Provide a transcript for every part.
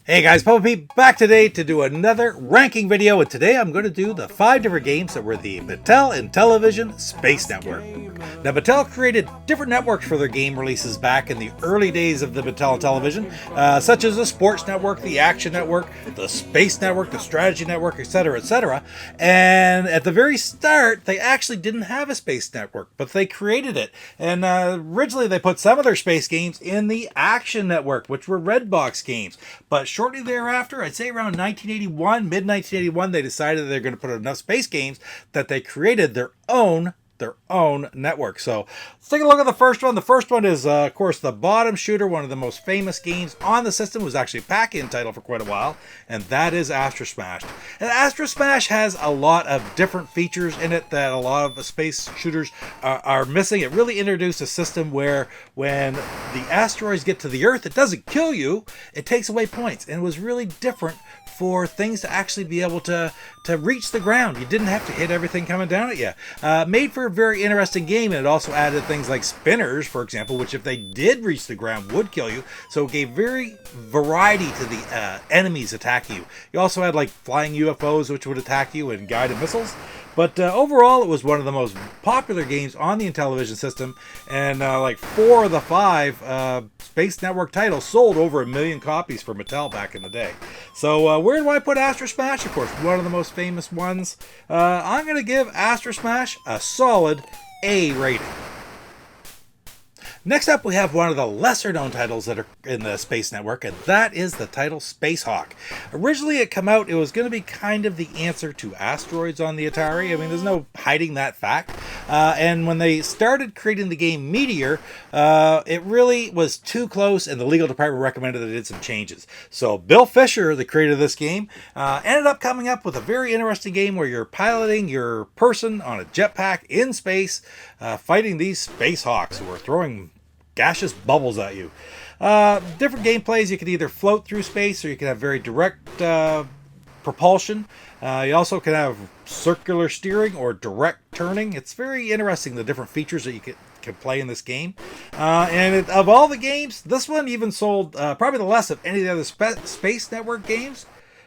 Hey guys, Papa Pete back today to do another ranking video, and today I'm going to do the 5 different games that were the Mattel Intellivision Space Network. Now Mattel created different networks for their game releases back in the early days of the Mattel Intellivision, such as the Sports Network, the Action Network, the Space Network, the Strategy Network, etc, etc. And at the very start, they actually didn't have a Space Network, but they created it. And originally they put some of their space games in the Action Network, which were red box games. But shortly thereafter, I'd say around 1981, mid-1981, they decided they're going to put enough space games that they created their own network. So let's take a look at the first one. The first one is, of course, the bottom shooter. One of the most famous games on the system, was actually a pack-in title for quite a while, and that is Astro Smash. And Astro Smash has a lot of different features in it that a lot of space shooters are missing. It really introduced a system where when the asteroids get to the Earth, it doesn't kill you, it takes away points, and it was really different for things to actually be able to reach the ground. You didn't have to hit everything coming down at you. Made for a very interesting game, and it also added things like spinners, for example, which if they did reach the ground would kill you. So it gave very variety to the enemies attacking you. You also had like flying UFOs which would attack you, and guided missiles. But overall, it was one of the most popular games on the Intellivision system, and like 4 of the 5 Space Network titles sold over 1 million copies for Mattel back in the day. So where do I put Astro Smash? Of course, one of the most famous ones. I'm going to give Astro Smash a solid A rating. Next up, we have one of the lesser-known titles that are in the Space Network, and that is the title Space Hawk. Originally, it came out, it was going to be kind of the answer to Asteroids on the Atari. I mean, there's no hiding that fact. And when they started creating the game Meteor, it really was too close, and the legal department recommended that they did some changes. So Bill Fisher, the creator of this game, ended up coming up with a very interesting game where you're piloting your person on a jetpack in space, fighting these Space Hawks who are throwing gaseous bubbles at you. Different gameplays. You can either float through space, or you can have very direct propulsion. You also can have circular steering or direct turning. It's very interesting, the different features that you can play in this game. Of all the games, this one even sold probably the less of any of the other Space Network games.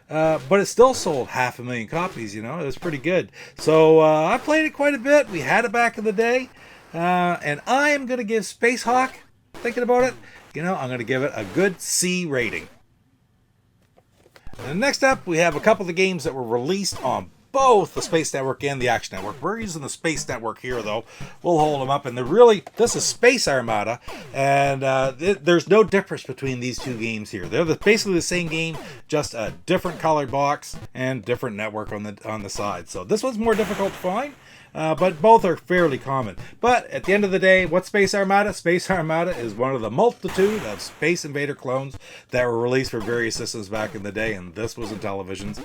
But it still sold 500,000 copies, you know. It was pretty good. So I played it quite a bit. We had it back in the day. And I am going to give Space Hawk, thinking about it, you know, I'm going to give it a good C rating. And next up, we have a couple of the games that were released on both the Space Network and the Action Network. We're using the Space Network here, though. We'll hold them up. And this is Space Armada, and there's no difference between these two games here. They're basically the same game, just a different colored box and different network on the side. So this one's more difficult to find. But both are fairly common. But at the end of the day, what's Space Armada? Space Armada is one of the multitude of Space Invader clones that were released for various systems back in the day, and this was Intellivision's,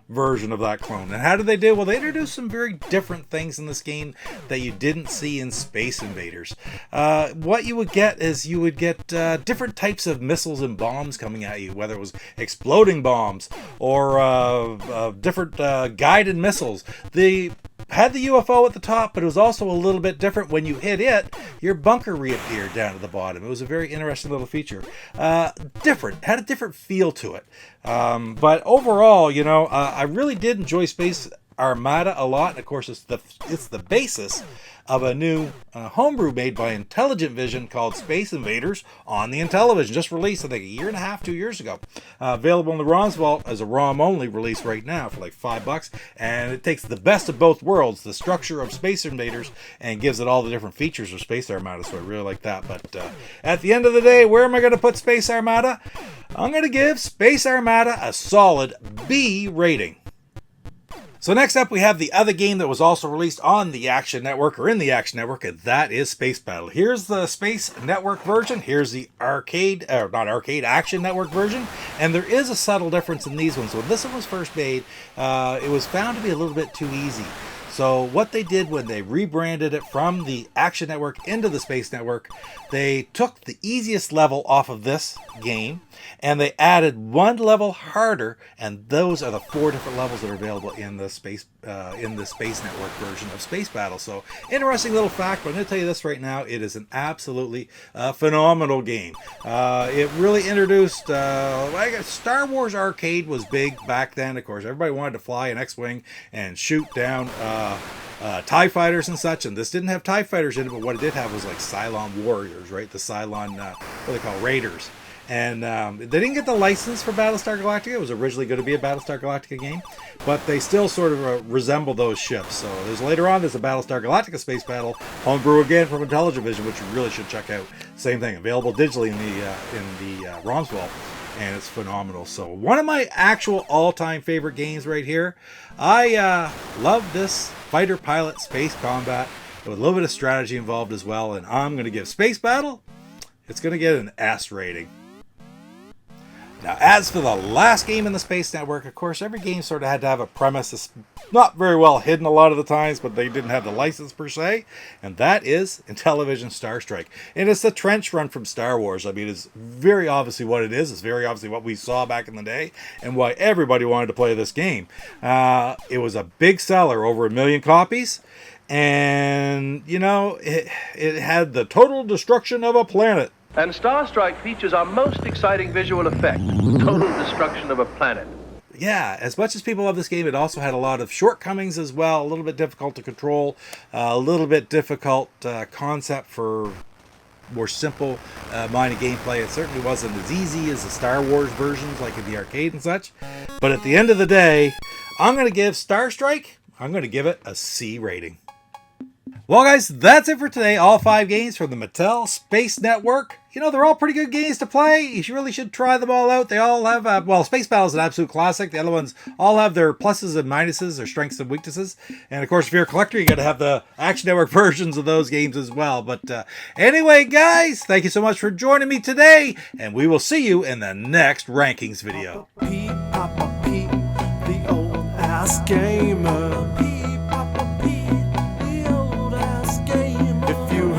version of that clone. And how did they do? Well, they introduced some very different things in this game that you didn't see in Space Invaders. What you would get is different types of missiles and bombs coming at you, whether it was exploding bombs or different guided missiles. They had the UFO at the top, but it was also a little bit different. When you hit it, your bunker reappeared down at the bottom. It was a very interesting little feature. Different, had a different feel to it. But overall, I really did enjoy Space Armada a lot. And of course, it's the basis of a new homebrew made by Intellivision called Space Invaders on the Intellivision. Just released, I think, 1.5 2 years ago. Available in the ROM's Vault as a ROM-only release right now for like $5. And it takes the best of both worlds, the structure of Space Invaders, and gives it all the different features of Space Armada. So I really like that. But at the end of the day, where am I going to put Space Armada? I'm going to give Space Armada a solid B rating. So next up, we have the other game that was also released on the Action Network, or in the Action Network, and that is Space Battle. Here's the Space Network version. Here's the Action Network version. And there is a subtle difference in these ones. When this one was first made, it was found to be a little bit too easy. So what they did when they rebranded it from the Action Network into the Space Network, they took the easiest level off of this game and they added one level harder, and those are the 4 different levels that are available in the Space Network version of Space Battle. So interesting little fact, but I'm going to tell you this right now, it is an absolutely phenomenal game. It really introduced, Star Wars Arcade was big back then, of course. Everybody wanted to fly an X-Wing and shoot down TIE fighters and such, and this didn't have TIE fighters in it, but what it did have was like Cylon Warriors, right? The Cylon, what they call Raiders. And they didn't get the license for Battlestar Galactica. It was originally going to be a Battlestar Galactica game, but they still sort of resemble those ships. So later on, there's a Battlestar Galactica Space Battle, homebrew again from Intellivision, which you really should check out. Same thing, available digitally in the ROMs vault, and it's phenomenal. So one of my actual all-time favorite games right here. I love this fighter pilot space combat with a little bit of strategy involved as well, and I'm going to give Space Battle, it's going to get an S rating. Now, as for the last game in the Space Network, of course, every game sort of had to have a premise that's not very well hidden a lot of the times, but they didn't have the license per se, and that is Intellivision Star Strike. And it's the trench run from Star Wars. I mean, it's very obviously what it is. It's very obviously what we saw back in the day, and why everybody wanted to play this game. It was a big seller, over 1 million copies, and, you know, it had the total destruction of a planet. And Star Strike features our most exciting visual effect, total destruction of a planet. Yeah, as much as people love this game, it also had a lot of shortcomings as well, a little bit difficult to control, a little bit difficult concept for more simple minded gameplay. It certainly wasn't as easy as the Star Wars versions like in the arcade and such. But at the end of the day, I'm going to give Star Strike, I'm going to give it a C rating. Well, guys, that's it for today. All 5 games from the Mattel Space Network. You know, they're all pretty good games to play. You really should try them all out. They all have, well, Space Battle is an absolute classic. The other ones all have their pluses and minuses, their strengths and weaknesses. And, of course, if you're a collector, you got to have the Action Network versions of those games as well. But anyway, guys, thank you so much for joining me today. And we will see you in the next rankings video. Papa Pete, the old-ass gamer.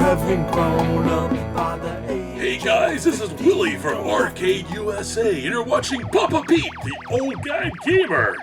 Haven't grown up by the age. Hey guys, this is Willie from Arcade USA, and you're watching Papa Pete, the old guy gamer.